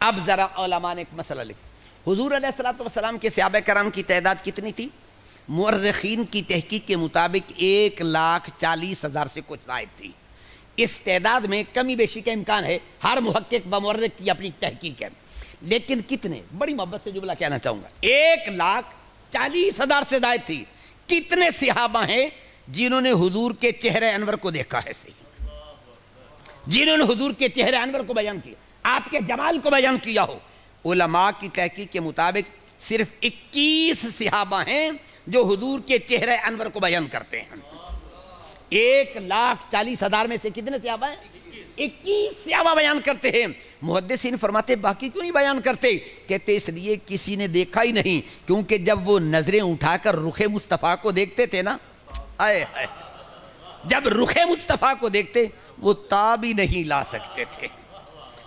اب ذرا علماء نے ایک مسئلہ لکھا، حضور علیہ السلام کے صحابہ کرام کی تعداد کتنی تھی؟ مورخین کی تحقیق کے مطابق 1,40,000 سے کچھ زائد تھی۔ اس تعداد میں کمی بیشی کا امکان ہے، ہر محقق بمورخ کی اپنی تحقیق ہے، لیکن کتنے، بڑی محبت سے جملہ کہنا چاہوں گا، 1,40,000 سے زائد تھی۔ کتنے صحابہ ہیں جنہوں نے حضور کے چہرے انور کو دیکھا ہے؟ صحیح، جنہوں نے حضور کے چہرے انور کو بیان کیا، آپ کے جمال کو بیان کیا ہو؟ علماء کی تحقیق کے مطابق صرف 21 صحابہ ہیں جو حضور کے چہرے انور کو بیان کرتے ہیں۔ 1,40,000 میں سے کتنے صحابہ ہیں؟ 21 صحابہ بیان کرتے ہیں۔ محدثین فرماتے باقی کیوں نہیں بیان کرتے؟ کہتے اس لیے کسی نے دیکھا ہی نہیں، کیونکہ جب وہ نظریں اٹھا کر رخ مصطفیٰ کو دیکھتے تھے نا، جب رخ مصطفیٰ کو دیکھتے وہ تاب ہی نہیں لا سکتے تھے۔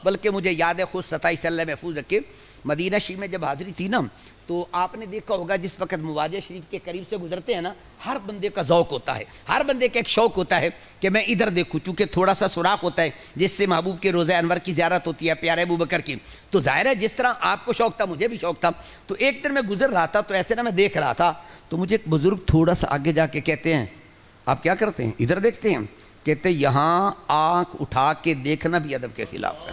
بلکہ مجھے یاد ہے، خود 27 اللہ محفوظ رکھے، مدینہ شریف میں جب حاضری تھی نا، تو آپ نے دیکھا ہوگا جس وقت مواجہ شریف کے قریب سے گزرتے ہیں نا، ہر بندے کا ذوق ہوتا ہے، ہر بندے کا ایک شوق ہوتا ہے کہ میں ادھر دیکھوں، چونکہ تھوڑا سا سوراخ ہوتا ہے جس سے محبوب کے روضہ انور کی زیارت ہوتی ہے، پیارے ابوبکر کی۔ تو ظاہر ہے جس طرح آپ کو شوق تھا مجھے بھی شوق تھا۔ تو ایک دن میں گزر رہا تھا، تو ایسے نا میں دیکھ رہا تھا، تو مجھے ایک بزرگ تھوڑا سا آگے جا کے کہتے ہیں آپ کیا کرتے ہیں؟ ادھر دیکھتے ہیں۔ کہتے یہاں آنکھ اٹھا کے دیکھنا بھی ادب کے خلاف ہے۔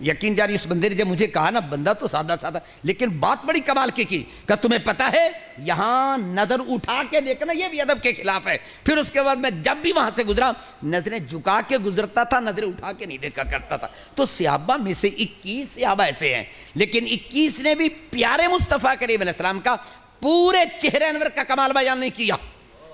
یقین جاری اس بندے نے جب مجھے کہا نا، بندہ تو سادہ سادہ لیکن بات بڑی کمال کی کہ تمہیں پتہ ہے یہاں نظر اٹھا کے دیکھنا یہ بھی ادب کے خلاف ہے۔ پھر اس کے بعد میں جب بھی وہاں سے گزرا نظریں جھکا کے گزرتا تھا، نظریں اٹھا کے نہیں دیکھا کرتا تھا۔ تو صحابہ میں سے 21 صحابہ ایسے ہیں، لیکن 21 نے بھی پیارے مصطفیٰ کریم علیہ السلام کا پورے چہرے انور کا کمال بیان نہیں کیا۔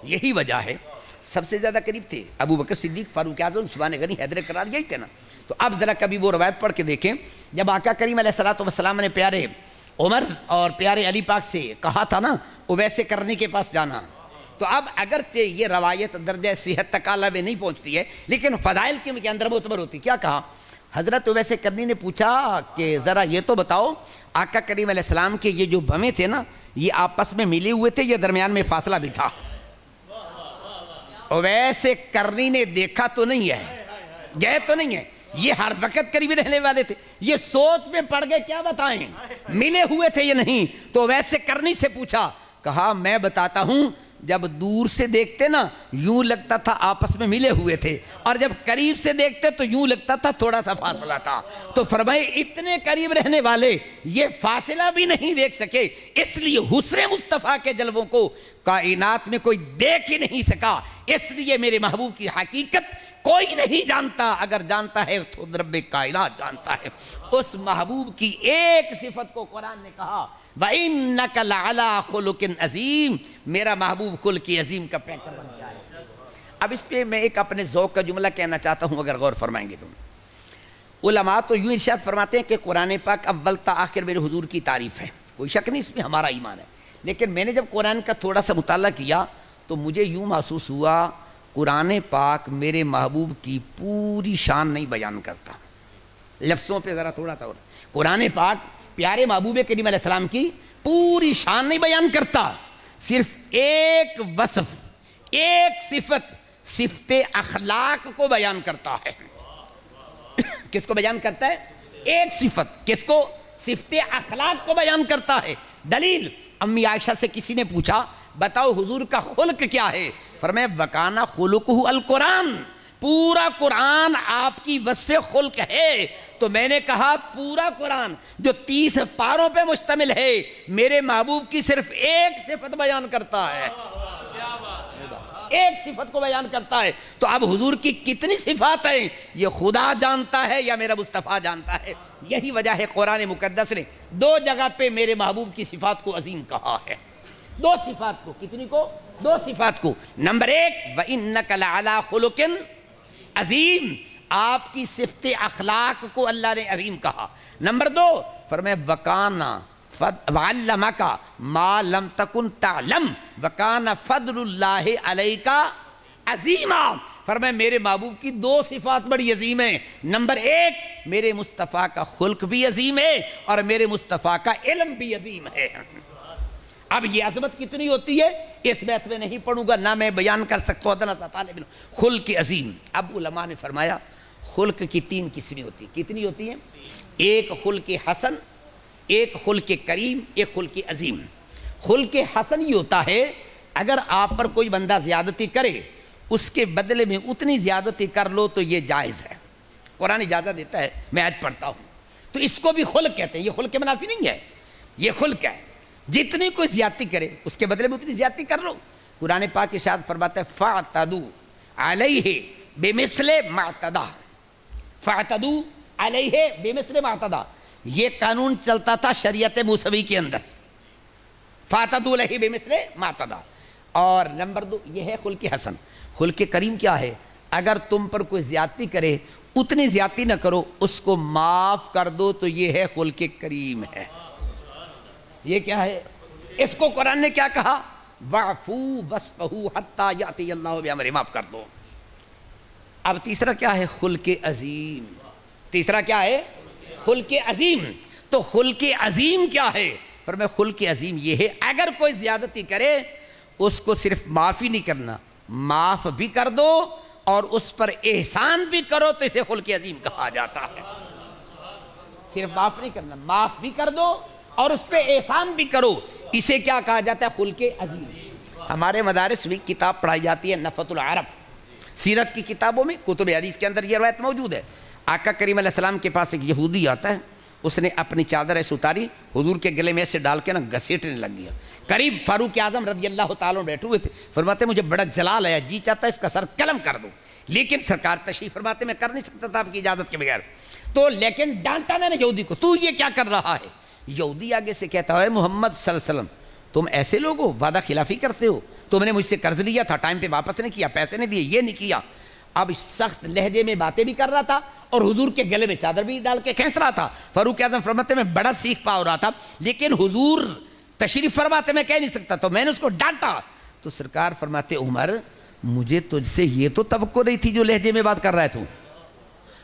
یہی وجہ ہے سب سے زیادہ قریب تھے ابو بکر صدیق، فاروق اعظم، عثمان غنی، حیدر کرار، یہی تھے نا۔ تو اب ذرا کبھی وہ روایت پڑھ کے دیکھیں، جب آقا کریم علیہ السلام نے پیارے عمر اور پیارے علی پاک سے کہا تھا نا اویسے کرنی کے پاس جانا، تو اب اگرچہ یہ روایت درجہ صحت تک اعلیٰ میں نہیں پہنچتی ہے، لیکن فضائل کے اندر معتبر ہوتی۔ کیا کہا؟ حضرت اویسے کرنی نے پوچھا کہ ذرا یہ تو بتاؤ آقا کریم علیہ السلام کے یہ جو بھویں تھے نا، یہ آپس میں ملے ہوئے تھے یا درمیان میں فاصلہ بھی تھا؟ اویسے کرنی نے دیکھا تو نہیں ہے، گئے تو نہیں ہے، یہ ہر وقت قریب رہنے والے تھے، یہ سوچ میں پڑ گئے کیا بتائیں ملے ہوئے تھے یا نہیں۔ تو ویسے کرنی سے پوچھا، کہا میں بتاتا ہوں، جب دور سے دیکھتے نا یوں لگتا تھا آپس میں ملے ہوئے تھے، اور جب قریب سے دیکھتے تو یوں لگتا تھا تھوڑا سا فاصلہ تھا۔ تو فرمائے اتنے قریب رہنے والے یہ فاصلہ بھی نہیں دیکھ سکے، اس لیے حسن مصطفیٰ کے جلووں کو کائنات میں کوئی دیکھ ہی نہیں سکا۔ اس لیے میرے محبوب کی حقیقت کوئی نہیں جانتا، اگر جانتا ہے تو رب کائنات جانتا ہے۔ اس محبوب کی ایک صفت کو قرآن نے کہا وَإِنَّكَ لَعَلَىٰ خُلُقٍ عَظِيمٍ، میرا محبوب خلق عظیم کا پیکر بن گیا ہے۔ اب اس پہ میں ایک اپنے ذوق کا جملہ کہنا چاہتا ہوں، اگر غور فرمائیں گے تم۔ علماء تو یوں ارشاد فرماتے ہیں کہ قرآن پاک اول تا آخر میرے حضور کی تعریف ہے، کوئی شک نہیں اس میں ہمارا ایمان ہے، لیکن میں نے جب قرآن کا تھوڑا سا مطالعہ کیا تو مجھے یوں محسوس ہوا قرآن پاک میرے محبوب کی پوری شان نہیں بیان کرتا۔ لفظوں پہ ذرا تھوڑا سا قرآن پاک پیارے محبوب کریم علیہ السلام کی پوری شان نہیں بیان کرتا، صرف ایک وصف، ایک صفت، صفت اخلاق کو بیان کرتا ہے۔ کس کو بیان کرتا ہے؟ ایک صفت، کس کو؟ صفت اخلاق کو بیان کرتا ہے۔ دلیل، امی عائشہ سے کسی نے پوچھا بتاؤ حضور کا خلق کیا ہے؟ فرمایا وَكَانَ خُلُقُهُ الْقُرْآنُ، پورا قرآن آپ کی وصف خلق ہے۔ تو میں نے کہا پورا قرآن جو 30 پاروں پہ مشتمل ہے میرے محبوب کی صرف ایک صفت بیان کرتا ہے، ایک صفت کو بیان کرتا ہے۔ تو اب حضور کی کتنی صفات ہیں یہ خدا جانتا ہے یا میرا مصطفیٰ جانتا ہے۔ یہی وجہ ہے قرآن مقدس نے 2 جگہ پہ میرے محبوب کی صفات کو عظیم کہا ہے۔ 2 صفات کو، کتنی کو؟ 2 صفات کو۔ نمبر 1 وَإِنَّكَ لَعَلَىٰ خُلُقٍ عظیم، آپ کی صفت اخلاق کو اللہ نے عظیم کہا۔ نمبر 2 فرمایا وَكَانَ وَعَلَّمَكَ مَا لَمْ تَكُنْ تَعْلَمْ وَكَانَ فَضْلُ اللَّهِ عَلَيْكَ عَظِيمًا۔ فرمایا میرے محبوب کی 2 صفات بڑی عظیم ہیں۔ نمبر 1 میرے مصطفیٰ کا خلق بھی عظیم ہے اور میرے مصطفیٰ کا علم بھی عظیم ہے۔ اب یہ عظمت کتنی ہوتی ہے اس بحث میں نہیں پڑھوں گا، نہ میں بیان کر سکتا ہوں۔ خلق عظیم، اب علماء نے فرمایا خلق کی 3 قسمیں ہوتی ہیں. کتنی ہوتی ہیں؟ ایک خلق حسن، ایک خلق کریم، ایک خلق عظیم. خلق حسن یہ ہوتا ہے اگر آپ پر کوئی بندہ زیادتی کرے اس کے بدلے میں اتنی زیادتی کر لو تو یہ جائز ہے. قرآن اجازت دیتا ہے. میں آج پڑھتا ہوں تو اس کو بھی خلق کہتے ہیں. یہ خلق منافی نہیں ہے، یہ خلق ہے. جتنی کوئی زیادتی کرے اس کے بدلے میں اتنی زیادتی کر لو. قرآن پاک ارشاد فرماتا ہے فَاعْتَدُوا عَلَيْهِ بِمِثْلِ مَا اعْتَدَىٰ. فَاعْتَدُوا عَلَيْهِ بِمِثْلِ مَا اعْتَدَىٰ. یہ قانون چلتا تھا شریعت موسوی کے اندر. فَاعْتَدُوا عَلَيْهِ بِمِثْلِ مَا اعْتَدَىٰ. اور نمبر 2 یہ ہے خلق حسن. خلق کریم کیا ہے؟ اگر تم پر کوئی زیادتی کرے اتنی زیادتی نہ کرو، اس کو معاف کر دو تو یہ ہے خلق کریم ہے. یہ کیا ہے؟ اس کو قرآن نے کیا کہا؟ وَاعْفُوا وَاصْفَحُوا حَتَّىٰ يَأْتِيَ اللَّهُ بِأَمْرِهِ. معاف کر دو. اب تیسرا کیا ہے؟ خلق عظیم. تیسرا کیا ہے؟ خلق عظیم. تو خلق عظیم کیا ہے؟ فرمایا خلق عظیم یہ ہے اگر کوئی زیادتی کرے اس کو صرف معافی نہیں کرنا، معاف بھی کر دو اور اس پر احسان بھی کرو تو اسے خلق عظیم کہا جاتا ہے. صرف معاف نہیں کرنا، معاف بھی کر دو اور اس پہ احسان بھی کرو، اسے کیا کہا جاتا ہے؟ خلق عظیم. ہمارے مدارس میں کتاب پڑھائی جاتی ہے نفحۃ العرب. سیرت کی کتابوں میں کتب حدیث کے اندر یہ روایت موجود ہے. آقا کریم علیہ السلام کے پاس ایک یہودی آتا ہے، اس نے اپنی چادر ایسے اتاری، حضور کے گلے میں ایسے ڈال کے نا گھسیٹنے لگ گیا. قریب فاروق اعظم رضی اللہ تعالیٰ عنہ بیٹھے ہوئے تھے. فرماتے مجھے بڑا جلال آیا، جی چاہتا ہے اس کا سر قلم کر دوں، لیکن سرکار تشریف فرماتے میں کر نہیں سکتا تھا آپ کی اجازت کے بغیر. تو لیکن ڈانٹا میں نے یہودی کو، تو یہ کیا کر رہا ہے؟ یہودی آگے سے کہتا ہے محمد صلی اللہ علیہ وسلم تم ایسے لوگ ہو، وعدہ خلافی کرتے ہو، تم نے مجھ سے قرض لیا تھا، ٹائم پہ واپس نہیں کیا، پیسے نہیں دیے، یہ نہیں کیا. اب سخت لہجے میں باتیں بھی کر رہا تھا اور حضور کے گلے میں چادر بھی ڈال کے کھینچ رہا تھا. فاروق اعظم فرماتے میں بڑا سیکھ پا رہا تھا لیکن حضور تشریف فرماتے میں کہہ نہیں سکتا، تو میں نے اس کو ڈانٹا. تو سرکار فرماتے عمر مجھے تجھ سے یہ تو توقع نہیں تھی جو لہجے میں بات کر رہا ہے تو.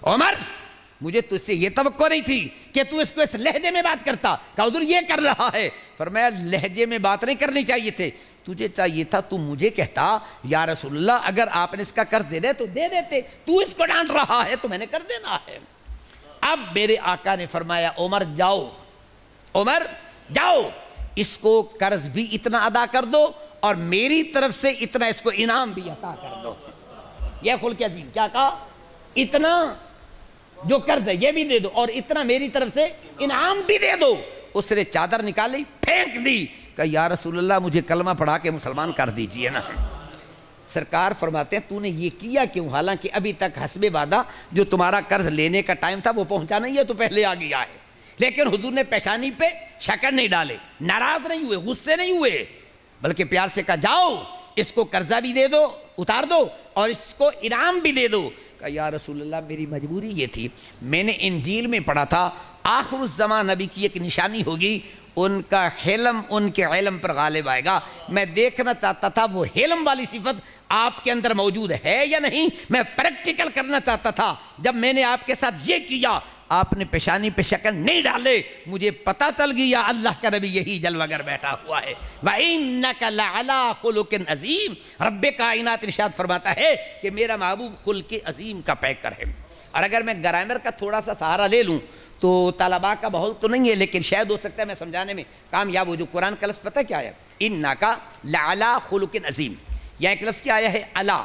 عمر مجھے تجھ سے یہ توقع نہیں تھی کہ تو اس کو اس لہجے میں بات کرتا. کہ حضور یہ کر رہا ہے. فرمایا لہجے میں بات نہیں کرنی چاہیے تھے، تجھے چاہیے تھا تو مجھے کہتا یا رسول اللہ اگر آپ نے اس کا قرض دے دے تو دے دیتے، تو اس کو ڈانٹ رہا ہے تو میں نے کر دینا ہے. اب میرے آقا نے فرمایا عمر جاؤ، عمر جاؤ، اس کو قرض بھی اتنا ادا کر دو اور میری طرف سے اتنا اس کو انعام بھی عطا کر دو. یہ خلق عظیم. کیا کہا؟ اتنا جو قرض ہے یہ بھی دے دو اور اتنا میری طرف سے انعام بھی دے دو. اس نے چادر نکالی پھینک دی کہ یا رسول اللہ مجھے کلمہ پڑھا کے مسلمان کر دیجئے نا. سرکار فرماتے ہیں تو نے یہ کیا کیوں؟ حالانکہ ابھی تک حسب وعدہ جو تمہارا قرض لینے کا ٹائم تھا وہ پہنچا نہیں ہے، تو پہلے آ گیا ہے. لیکن حضور نے پیشانی پہ شکر نہیں ڈالے، ناراض نہیں ہوئے، غصے نہیں ہوئے، بلکہ پیار سے کہا جاؤ اس کو قرضہ بھی دے دو، اتار دو اور اس کو انعام بھی دے دو. کہا یا رسول اللہ میری مجبوری یہ تھی، میں نے انجیل میں پڑھا تھا آخر الزمان نبی کی ایک نشانی ہوگی، ان کا حلم ان کے علم پر غالب آئے گا. میں دیکھنا چاہتا تھا وہ حلم والی صفت آپ کے اندر موجود ہے یا نہیں، میں پریکٹیکل کرنا چاہتا تھا. جب میں نے آپ کے ساتھ یہ کیا، آپ نے پیشانی پہ شکن نہیں ڈالے، مجھے پتہ چل گیا اللہ کا نبی یہی جلوہ گر بیٹھا ہوا ہے. وَإِنَّكَ لَعَلَىٰ خُلُقٍ عَظِيمٍ. رب کائنات ارشاد فرماتا ہے کہ میرا محبوب خلق عظیم کا پیکر ہے. اور اگر میں گرامر کا تھوڑا سا سہارا لے لوں تو طلباء کا بہت تو نہیں ہے لیکن شاید ہو سکتا ہے میں سمجھانے میں کامیاب ہو. جو قرآن کا لفظ پتہ کیا ہے؟ اِنَّكَ لَعَلَىٰ خُلُقٍ عَظِيمٍ. یا ایک لفظ کیا آیا ہے؟ علا.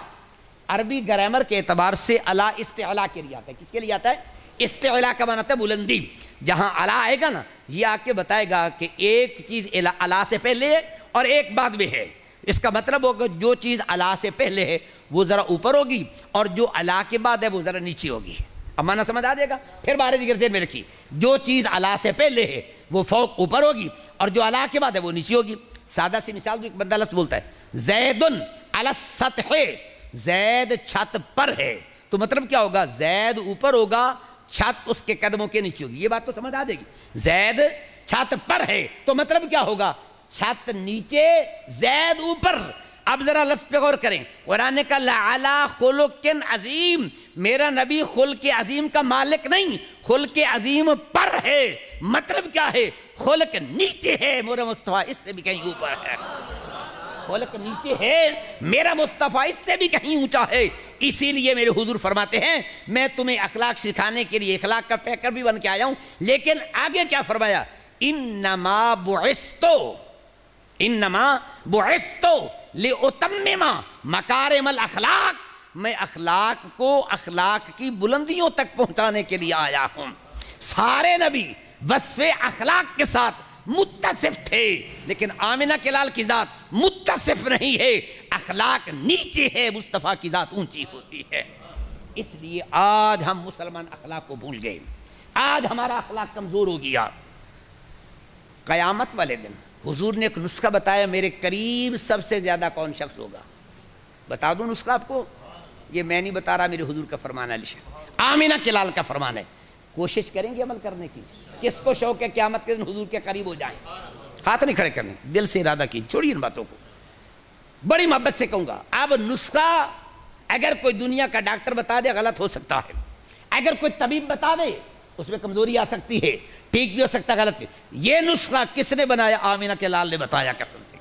عربی گرامر کے اعتبار سے علا استعلا کے لیے آتا ہے. کس کے لیے آتا ہے؟ استعلا کا معنی ہے بلندی. جہاں علا آئے گا نا یہ آ کے بتائے گا کہ ایک چیز علا سے پہلے ہے اور ایک بعد میں ہے. اس کا مطلب ہوگا جو چیز علا سے پہلے ہے وہ ذرا اوپر ہوگی اور جو علا کے بعد ہے وہ ذرا نیچے ہوگی. اب معنی سمجھ آ جائے گا. پھر بارے دیگر ذہن میں رکھی، جو چیز علا سے پہلے ہے وہ فوق اوپر ہوگی اور جو علا کے بعد ہے وہ نیچے ہوگی. سادہ سی مثال دو. ایک بندہ لفظ بولتا ہے زیدن علی السطح، زید چھت پر ہے، تو مطلب کیا ہوگا؟ زید اوپر ہوگا، چھت اس کے قدموں کے نیچے ہوگی. یہ بات تو سمجھ آ جائے گی. زید چھت پر ہے تو مطلب کیا ہوگا؟ چھت نیچے زید اوپر. اب ذرا لفظ پہ غور کریں. قرآن کا لعلی خلق عظیم، میرا نبی خلق عظیم کا مالک نہیں، خلق عظیم پر ہے. مطلب کیا ہے؟ خلق نیچے ہے، میرا مصطفیٰ اس سے بھی کہیں اوپر ہے. خلق نیچے ہے، میرا مصطفیٰ اس سے بھی کہیں اونچا ہے۔ اسی لیے میرے حضور فرماتے ہیں میں تمہیں اخلاق سکھانے کے لیے اخلاق کا پیکر بھی بن کے آیا ہوں، لیکن آگے کیا فرمایا؟ انما بعثت لأتمم مکارم الاخلاق، میں اخلاق کو اخلاق کی بلندیوں تک پہنچانے کے لیے آیا ہوں۔ سارے نبی وصف اخلاق کے ساتھ متصف تھے، لیکن آمنہ کے لال کی ذات متصف نہیں ہے، اخلاق نیچے ہے، مصطفیٰ کی ذات اونچی ہوتی ہے۔ اس لیے آج ہم مسلمان اخلاق کو بھول گئے، آج ہمارا اخلاق کمزور ہو گیا۔ قیامت والے دن حضور نے ایک نسخہ بتایا، میرے قریب سب سے زیادہ کون شخص ہوگا؟ بتا دوں نسخہ آپ کو؟ یہ میں نہیں بتا رہا، میرے حضور کا فرمان ہے، آمنہ کے لال کا فرمان ہے۔ کوشش کریں گے عمل کرنے کی؟ کس کو شوق ہے قیامت کے دن حضور کے قریب ہو جائیں؟ ہاتھ نہیں کھڑے کرنے، دل سے ارادہ کی، چھوڑیے ان باتوں کو، بڑی محبت سے کہوں گا۔ اب نسخہ اگر کوئی دنیا کا ڈاکٹر بتا دے غلط ہو سکتا ہے، اگر کوئی طبیب بتا دے اس میں کمزوری آ سکتی ہے، ٹھیک بھی ہو سکتا ہے، غلط بھی۔ یہ نسخہ کس نے بنایا؟ آمنہ کے لال نے بتایا قسم سے۔